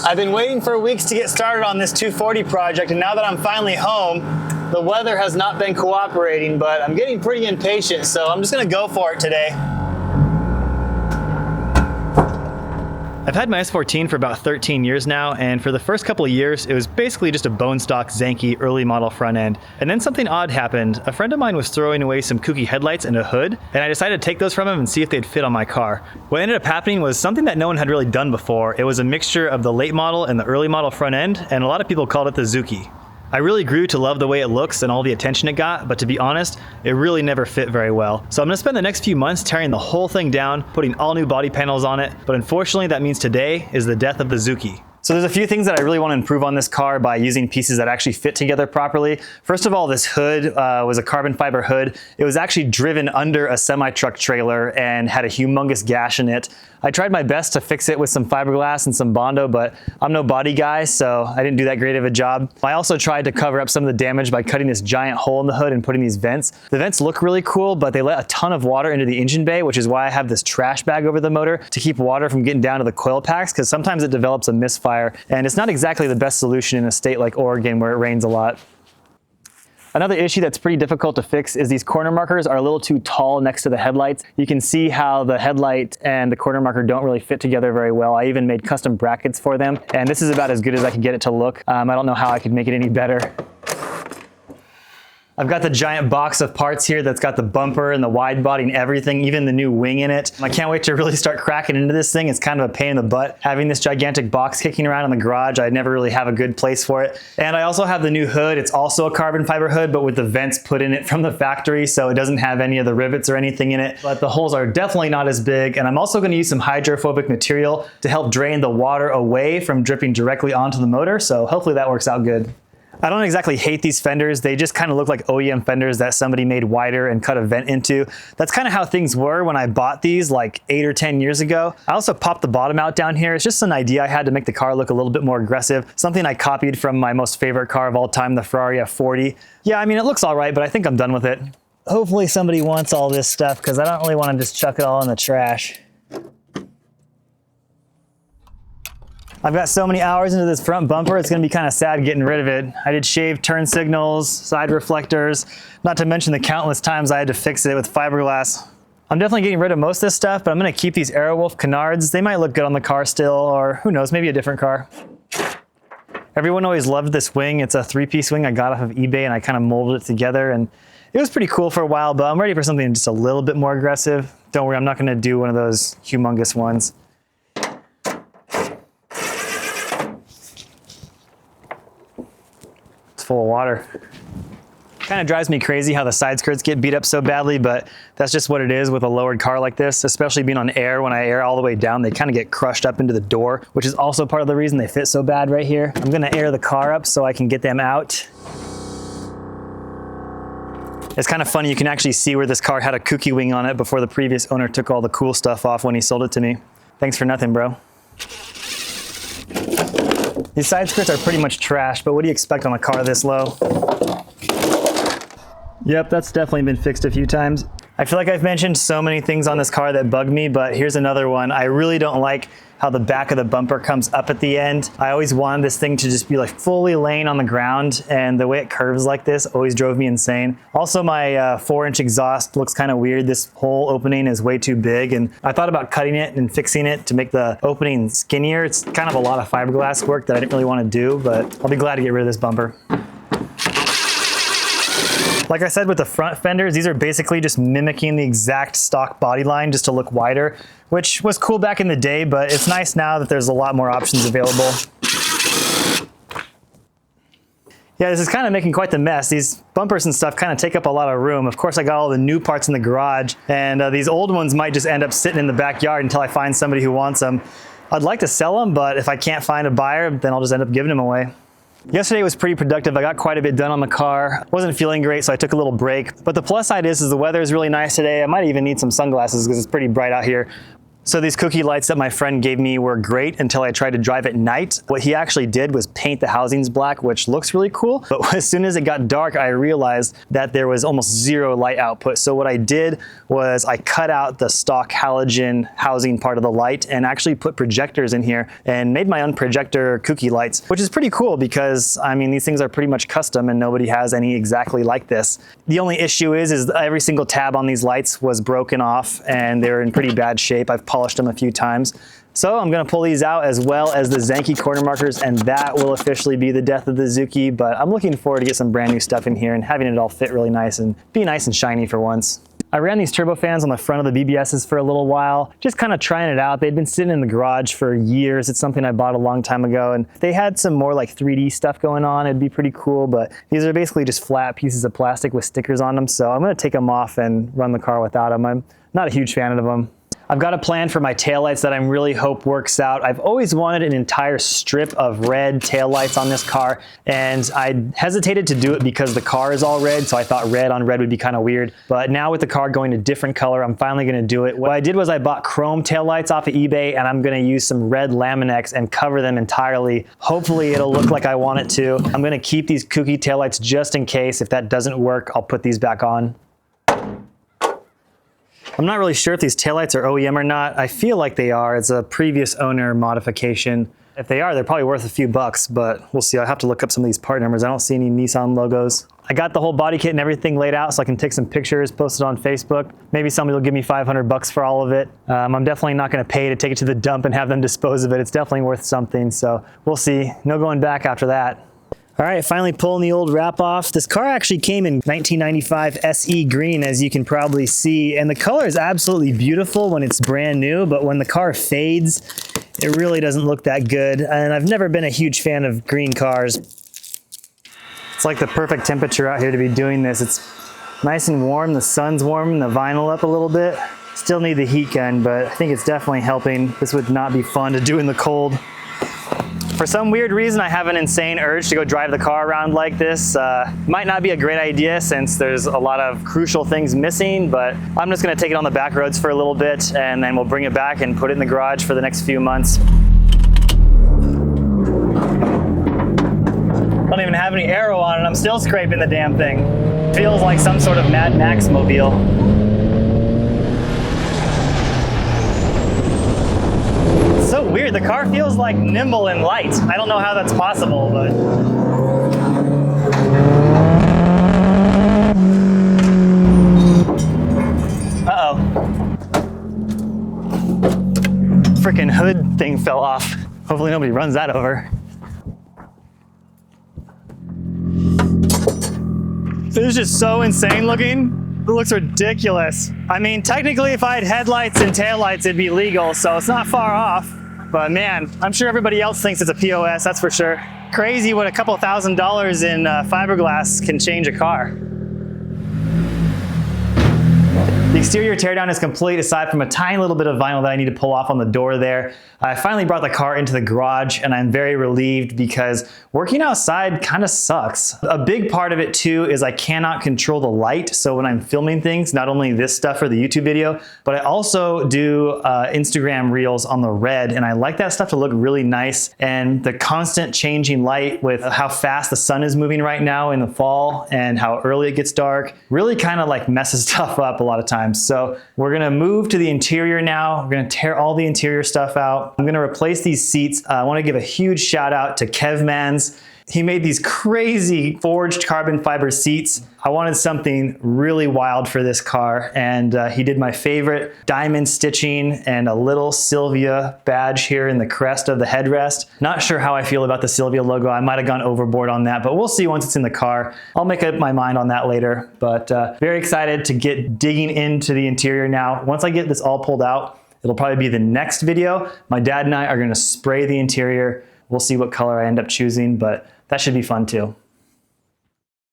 I've been waiting for weeks to get started on this 240 project, and now that I'm finally home, the weather has not been cooperating, but I'm getting pretty impatient, so I'm just gonna go for it today. I've had my S14 for about 13 years now, and for the first couple of years, it was basically just a bone stock Zouki early model front end. And then something odd happened. A friend of mine was throwing away some kooky headlights and a hood, and I decided to take those from him and see if they'd fit on my car. What ended up happening was something that no one had really done before. It was a mixture of the late model and the early model front end, and a lot of people called it the zouki. I really grew to love the way it looks and all the attention it got, but to be honest, it really never fit very well. So I'm gonna spend the next few months tearing the whole thing down, putting all new body panels on it, but unfortunately that means today is the death of the zouki. So there's a few things that I really want to improve on this car by using pieces that actually fit together properly. First of all, this hood was a carbon fiber hood. It was actually driven under a semi-truck trailer and had a humongous gash in it. I tried my best to fix it with some fiberglass and some Bondo, but I'm no body guy, so I didn't do that great of a job. I also tried to cover up some of the damage by cutting this giant hole in the hood and putting these vents. The vents look really cool, but they let a ton of water into the engine bay, which is why I have this trash bag over the motor to keep water from getting down to the coil packs, because sometimes it develops a misfire, and it's not exactly the best solution in a state like Oregon where it rains a lot. Another issue that's pretty difficult to fix is these corner markers are a little too tall next to the headlights. You can see how the headlight and the corner marker don't really fit together very well. I even made custom brackets for them, and this is about as good as I could get it to look. I don't know how I could make it any better. I've got the giant box of parts here that's got the bumper and the wide body and everything, even the new wing in it. I can't wait to really start cracking into this thing. It's kind of a pain in the butt having this gigantic box kicking around in the garage. I never really have a good place for it. And I also have the new hood. It's also a carbon fiber hood, but with the vents put in it from the factory, so it doesn't have any of the rivets or anything in it. But the holes are definitely not as big, and I'm also going to use some hydrophobic material to help drain the water away from dripping directly onto the motor, so hopefully that works out good. I don't exactly hate these fenders. They just kind of look like OEM fenders that somebody made wider and cut a vent into. That's kind of how things were when I bought these like 8 or 10 years ago. I also popped the bottom out down here. It's just an idea I had to make the car look a little bit more aggressive. Something I copied from my most favorite car of all time, the Ferrari F40. Yeah, I mean, it looks all right, but I think I'm done with it. Hopefully somebody wants all this stuff because I don't really want to just chuck it all in the trash. I've got so many hours into this front bumper, it's gonna be kind of sad getting rid of it. I did shave turn signals, side reflectors, not to mention the countless times I had to fix it with fiberglass. I'm definitely getting rid of most of this stuff, but I'm gonna keep these Aerowolf canards. They might look good on the car still, or who knows, maybe a different car. Everyone always loved this wing. It's a 3-piece wing I got off of eBay, and I kind of molded it together, and it was pretty cool for a while, but I'm ready for something just a little bit more aggressive. Don't worry, I'm not gonna do one of those humongous ones. Full of water. Kind of drives me crazy how the side skirts get beat up so badly, but that's just what it is with a lowered car like this, especially being on air. When I air all the way down, they kind of get crushed up into the door, which is also part of the reason they fit so bad right here. I'm gonna air the car up so I can get them out. It's kind of funny, you can actually see where this car had a kooky wing on it before the previous owner took all the cool stuff off when he sold it to me. Thanks for nothing, bro. These side skirts are pretty much trash, but what do you expect on a car this low? Yep, that's definitely been fixed a few times. I feel like I've mentioned so many things on this car that bug me, but here's another one. I really don't like how the back of the bumper comes up at the end. I always wanted this thing to just be like fully laying on the ground, and the way it curves like this always drove me insane. Also, my 4-inch exhaust looks kind of weird. This whole opening is way too big, and I thought about cutting it and fixing it to make the opening skinnier. It's kind of a lot of fiberglass work that I didn't really want to do, but I'll be glad to get rid of this bumper. Like I said with the front fenders, these are basically just mimicking the exact stock body line just to look wider, which was cool back in the day, but it's nice now that there's a lot more options available. Yeah, this is kind of making quite the mess. These bumpers and stuff kind of take up a lot of room. Of course, I got all the new parts in the garage, and these old ones might just end up sitting in the backyard until I find somebody who wants them. I'd like to sell them, but if I can't find a buyer, then I'll just end up giving them away. Yesterday was pretty productive. I got quite a bit done on the car. Wasn't feeling great, so I took a little break. But the plus side is the weather is really nice today. I might even need some sunglasses because it's pretty bright out here. So these cookie lights that my friend gave me were great until I tried to drive at night. What he actually did was paint the housings black, which looks really cool. But as soon as it got dark, I realized that there was almost zero light output. So what I did was I cut out the stock halogen housing part of the light and actually put projectors in here and made my own projector cookie lights, which is pretty cool because, I mean, these things are pretty much custom and nobody has any exactly like this. The only issue is every single tab on these lights was broken off and they're in pretty bad shape. I've polished them a few times. So I'm gonna pull these out as well as the Zouki corner markers, and that will officially be the death of the zouki, but I'm looking forward to get some brand new stuff in here and having it all fit really nice and be nice and shiny for once. I ran these turbofans on the front of the BBSs for a little while, just kind of trying it out. They'd been sitting in the garage for years. It's something I bought a long time ago, and if they had some more like 3D stuff going on, it'd be pretty cool, but these are basically just flat pieces of plastic with stickers on them, so I'm gonna take them off and run the car without them. I'm not a huge fan of them. I've got a plan for my taillights that I really hope works out. I've always wanted an entire strip of red taillights on this car, and I hesitated to do it because the car is all red, so I thought red on red would be kind of weird. But now with the car going a different color, I'm finally gonna do it. What I did was I bought chrome taillights off of eBay, and I'm gonna use some red Laminex and cover them entirely. Hopefully it'll look like I want it to. I'm gonna keep these kooky taillights just in case. If that doesn't work, I'll put these back on. I'm not really sure if these taillights are OEM or not. I feel like they are. It's a previous owner modification. If they are, they're probably worth a few bucks, but we'll see. I'll have to look up some of these part numbers. I don't see any Nissan logos. I got the whole body kit and everything laid out so I can take some pictures, post it on Facebook. Maybe somebody will give me 500 bucks for all of it. I'm definitely not gonna pay to take it to the dump and have them dispose of it. It's definitely worth something, so we'll see. No going back after that. All right, finally pulling the old wrap off. This car actually came in 1995 SE green, as you can probably see, and the color is absolutely beautiful when it's brand new, but when the car fades, it really doesn't look that good. And I've never been a huge fan of green cars. It's like the perfect temperature out here to be doing this. It's nice and warm, the sun's warming the vinyl up a little bit. Still need the heat gun, but I think it's definitely helping. This would not be fun to do in the cold. For some weird reason, I have an insane urge to go drive the car around like this. Might not be a great idea since there's a lot of crucial things missing, but I'm just gonna take it on the back roads for a little bit and then we'll bring it back and put it in the garage for the next few months. Don't even have any aero on and I'm still scraping the damn thing. Feels like some sort of Mad Max mobile. So weird, the car feels like nimble and light. I don't know how that's possible, but. Uh-oh. Frickin' hood thing fell off. Hopefully nobody runs that over. This is just so insane looking. It looks ridiculous. I mean, technically if I had headlights and taillights, it'd be legal, so it's not far off. But man, I'm sure everybody else thinks it's a POS, that's for sure. Crazy what a couple $1,000s in fiberglass can change a car. The exterior teardown is complete aside from a tiny little bit of vinyl that I need to pull off on the door there. I finally brought the car into the garage and I'm very relieved because working outside kind of sucks. A big part of it too is I cannot control the light. So when I'm filming things, not only this stuff for the YouTube video, but I also do Instagram reels on the red and I like that stuff to look really nice. And the constant changing light with how fast the sun is moving right now in the fall and how early it gets dark really kind of like messes stuff up a lot of times. So we're gonna move to the interior now. We're gonna tear all the interior stuff out. I'm gonna replace these seats. I wanna give a huge shout out to Kevmans. He made these crazy forged carbon fiber seats. I wanted something really wild for this car, and he did my favorite diamond stitching and a little Sylvia badge here in the crest of the headrest. Not sure how I feel about the Sylvia logo. I might have gone overboard on that, but we'll see once it's in the car. I'll make up my mind on that later, but very excited to get digging into the interior now. Once I get this all pulled out, it'll probably be the next video. My dad and I are gonna spray the interior. We'll see what color I end up choosing, but that should be fun too.